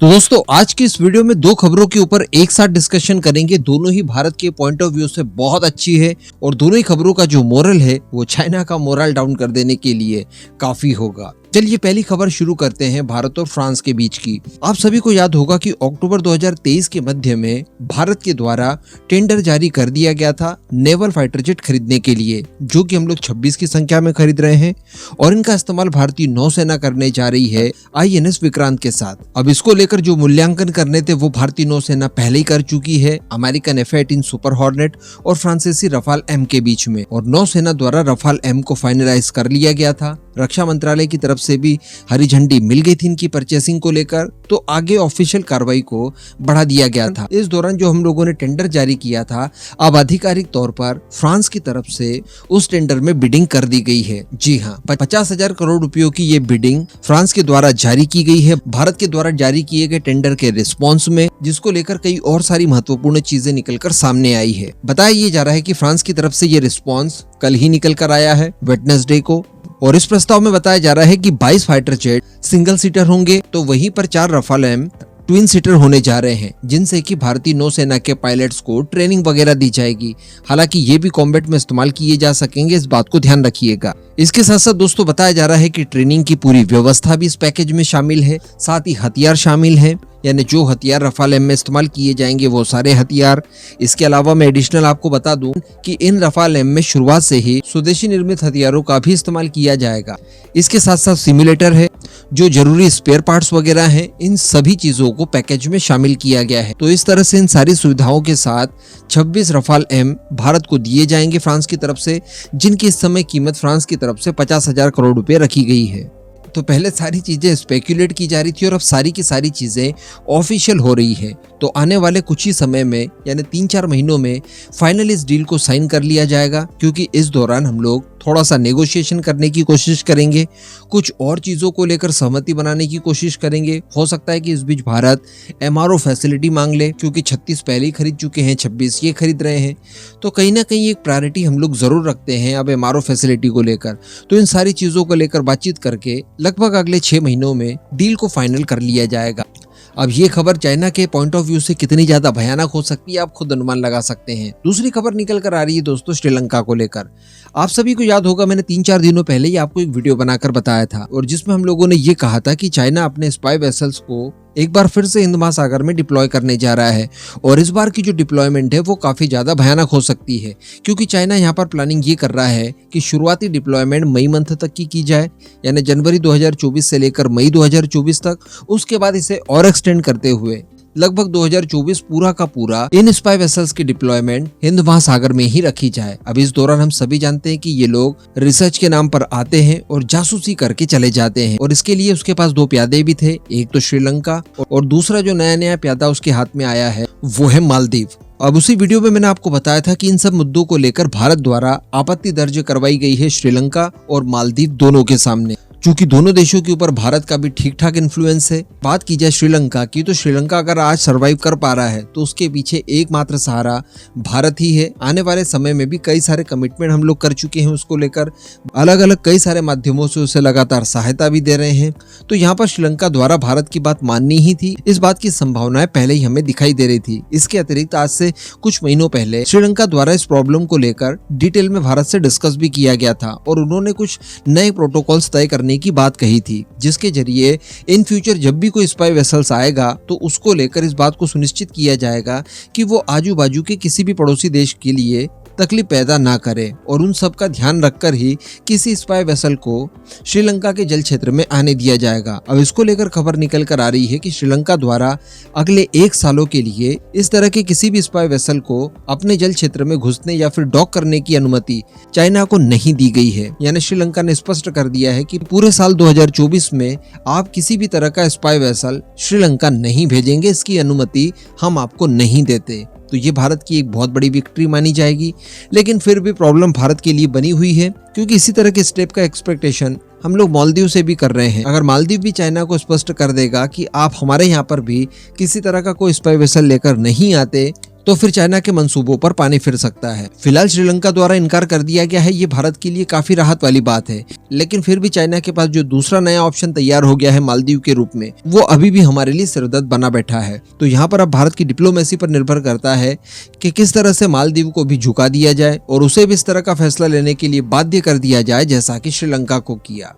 तो दोस्तों आज की इस वीडियो में दो खबरों के ऊपर एक साथ डिस्कशन करेंगे। दोनों ही भारत के पॉइंट ऑफ व्यू से बहुत अच्छी है और दोनों ही खबरों का जो मोरल है वो चाइना का मोरल डाउन कर देने के लिए काफी होगा। चलिए पहली खबर शुरू करते हैं भारत और फ्रांस के बीच की। आप सभी को याद होगा कि अक्टूबर 2023 के मध्य में भारत के द्वारा टेंडर जारी कर दिया गया था नेवल फाइटर जेट खरीदने के लिए, जो कि हम लोग 26 की संख्या में खरीद रहे हैं और इनका इस्तेमाल भारतीय नौसेना करने जा रही है INS विक्रांत के साथ। अब इसको लेकर जो मूल्यांकन करने थे वो भारतीय नौसेना पहले ही कर चुकी है, अमेरिकन F-18 सुपर हॉर्नेट और फ्रांसीसी रफाल M के बीच में, और नौसेना द्वारा रफाल M को फाइनलाइज कर लिया गया था। रक्षा मंत्रालय की तरफ से भी हरी झंडी मिल गई थी इनकी परचेसिंग को लेकर, तो आगे ऑफिशियल कार्रवाई को बढ़ा दिया गया था। इस दौरान जो हम लोगों ने टेंडर जारी किया था, अब आधिकारिक तौर पर फ्रांस की तरफ से उस टेंडर में बिडिंग कर दी गई है। जी हाँ, 50,000 करोड़ रुपयों की ये बिडिंग फ्रांस के द्वारा जारी की गई है भारत के द्वारा जारी किए गए टेंडर के रिस्पॉन्स में, जिसको लेकर कई और सारी महत्वपूर्ण चीजें निकलकर सामने आई है। बताया ये जा रहा है कि फ्रांस की तरफ से ये रिस्पॉन्स कल ही निकल कर आया है वेडनेसडे को, और इस प्रस्ताव में बताया जा रहा है कि 22 फाइटर जेट सिंगल सीटर होंगे, तो वहीं पर 4 रफाल M ट्विन सीटर होने जा रहे हैं, जिनसे कि भारतीय नौसेना के पायलट्स को ट्रेनिंग वगैरह दी जाएगी। हालांकि ये भी कॉम्बैट में इस्तेमाल किए जा सकेंगे, इस बात को ध्यान रखिएगा। इसके साथ साथ दोस्तों बताया जा रहा है कि ट्रेनिंग की पूरी व्यवस्था भी इस पैकेज में शामिल है, साथ ही हथियार शामिल है, यानी जो हथियार रफाल M में इस्तेमाल किए जाएंगे वो सारे हथियार। इसके अलावा मैं एडिशनल आपको बता दूं कि इन रफाल M में शुरुआत से ही स्वदेशी निर्मित हथियारों का भी इस्तेमाल किया जाएगा। इसके साथ साथ सिमुलेटर है, जो जरूरी स्पेयर पार्ट्स वगैरह हैं, इन सभी चीजों को पैकेज में शामिल किया गया है। तो इस तरह से इन सारी सुविधाओं के साथ 26 रफाल M भारत को दिए जाएंगे फ्रांस की तरफ से, जिनकी इस समय कीमत फ्रांस की तरफ से 50,000 करोड़ रुपए रखी गई है। तो पहले सारी चीजें स्पेक्यूलेट की जा रही थी और अब सारी की सारी चीजें ऑफिशियल हो रही है। तो आने वाले कुछ ही समय में यानी 3-4 महीनों में फाइनल इस डील को साइन कर लिया जाएगा, क्योंकि इस दौरान हम लोग थोड़ा सा नेगोशिएशन करने की कोशिश करेंगे, कुछ और चीजों को लेकर सहमति बनाने की कोशिश करेंगे। हो सकता है कि इस बीच भारत MRO फैसिलिटी मांग ले, क्योंकि 36 पहले ही खरीद चुके हैं, 26 ये खरीद रहे हैं, तो कहीं ना कहीं एक प्रायोरिटी हम लोग जरूर रखते हैं अब MRO फैसिलिटी को लेकर। तो इन सारी चीजों को लेकर बातचीत करके लगभग अगले 6 महीनों में डील को फाइनल कर लिया जाएगा। अब ये खबर चाइना के पॉइंट ऑफ व्यू से कितनी ज्यादा भयानक हो सकती है आप खुद अनुमान लगा सकते हैं। दूसरी खबर निकल कर आ रही है दोस्तों श्रीलंका को लेकर। आप सभी को याद होगा मैंने 3-4 दिनों पहले ही आपको एक वीडियो बनाकर बताया था, और जिसमें हम लोगों ने ये कहा था कि चाइना अपने स्पाई वेसल्स को एक बार फिर से हिंद महासागर में डिप्लॉय करने जा रहा है, और इस बार की जो डिप्लॉयमेंट है वो काफी ज्यादा भयानक हो सकती है, क्योंकि चाइना यहाँ पर प्लानिंग ये कर रहा है कि शुरुआती डिप्लॉयमेंट मई मंथ तक की जाए, यानी जनवरी 2024 से लेकर मई 2024 तक। उसके बाद इसे और एक्सटेंड करते हुए लगभग 2024 पूरा का पूरा इन स्पाई वेसल्स की डिप्लॉयमेंट हिंद महासागर में ही रखी जाए। अब इस दौरान हम सभी जानते हैं कि ये लोग रिसर्च के नाम पर आते हैं और जासूसी करके चले जाते हैं, और इसके लिए उसके पास 2 प्यादे भी थे, एक तो श्रीलंका और दूसरा जो नया प्यादा उसके हाथ में आया है वो है मालदीव। अब उसी वीडियो में मैंने आपको बताया था कि इन सब मुद्दों को लेकर भारत द्वारा आपत्ति दर्ज करवाई गई है श्रीलंका और मालदीव दोनों के सामने, चूंकि दोनों देशों के ऊपर भारत का भी ठीक ठाक इन्फ्लुएंस है। बात की जाए श्रीलंका की, तो श्रीलंका अगर आज सरवाइव कर पा रहा है तो उसके पीछे एकमात्र सहारा भारत ही है। आने वाले समय में भी कई सारे कमिटमेंट हम लोग कर चुके हैं उसको लेकर, अलग अलग कई सारे माध्यमों से उसे लगातार सहायता भी दे रहे हैं। तो यहाँ पर श्रीलंका द्वारा भारत की बात माननी ही थी, इस बात की संभावनाएं पहले ही हमें दिखाई दे रही थी। इसके अतिरिक्त आज से कुछ महीनों पहले श्रीलंका द्वारा इस प्रॉब्लम को लेकर डिटेल में भारत से डिस्कस भी किया गया था, और उन्होंने कुछ नए प्रोटोकॉल्स तय करने की बात कही थी, जिसके जरिए इन फ्यूचर जब भी कोई स्पाई वेसल्स आएगा तो उसको लेकर इस बात को सुनिश्चित किया जाएगा कि वो आजू बाजू के किसी भी पड़ोसी देश के लिए तकलीफ पैदा ना करे, और उन सब का ध्यान रखकर ही किसी स्पाई वेसल को श्रीलंका के जल क्षेत्र में आने दिया जाएगा। अब इसको लेकर खबर निकल कर आ रही है कि श्रीलंका द्वारा अगले 1 सालों के लिए इस तरह के किसी भी स्पाई वेसल को अपने जल क्षेत्र में घुसने या फिर डॉक करने की अनुमति चाइना को नहीं दी गई है। यानी श्रीलंका ने स्पष्ट कर दिया है कि पूरे साल 2024 में आप किसी भी तरह का स्पाई वेसल श्रीलंका नहीं भेजेंगे, इसकी अनुमति हम आपको नहीं देते। तो ये भारत की एक बहुत बड़ी विक्ट्री मानी जाएगी, लेकिन फिर भी प्रॉब्लम भारत के लिए बनी हुई है, क्योंकि इसी तरह के स्टेप का एक्सपेक्टेशन हम लोग मालदीव से भी कर रहे हैं। अगर मालदीव भी चाइना को स्पष्ट कर देगा कि आप हमारे यहाँ पर भी किसी तरह का कोई स्पाई वेसल लेकर नहीं आते, तो फिर चाइना के मंसूबों पर पानी फिर सकता है। फिलहाल श्रीलंका द्वारा इनकार कर दिया गया है, ये भारत के लिए काफी राहत वाली बात है, लेकिन फिर भी चाइना के पास जो दूसरा नया ऑप्शन तैयार हो गया है मालदीव के रूप में, वो अभी भी हमारे लिए सिरदर्द बना बैठा है। तो यहाँ पर अब भारत की डिप्लोमेसी पर निर्भर करता है कि किस तरह से मालदीव को भी झुका दिया जाए और उसे भी इस तरह का फैसला लेने के लिए बाध्य कर दिया जाए जैसा कि श्रीलंका को किया।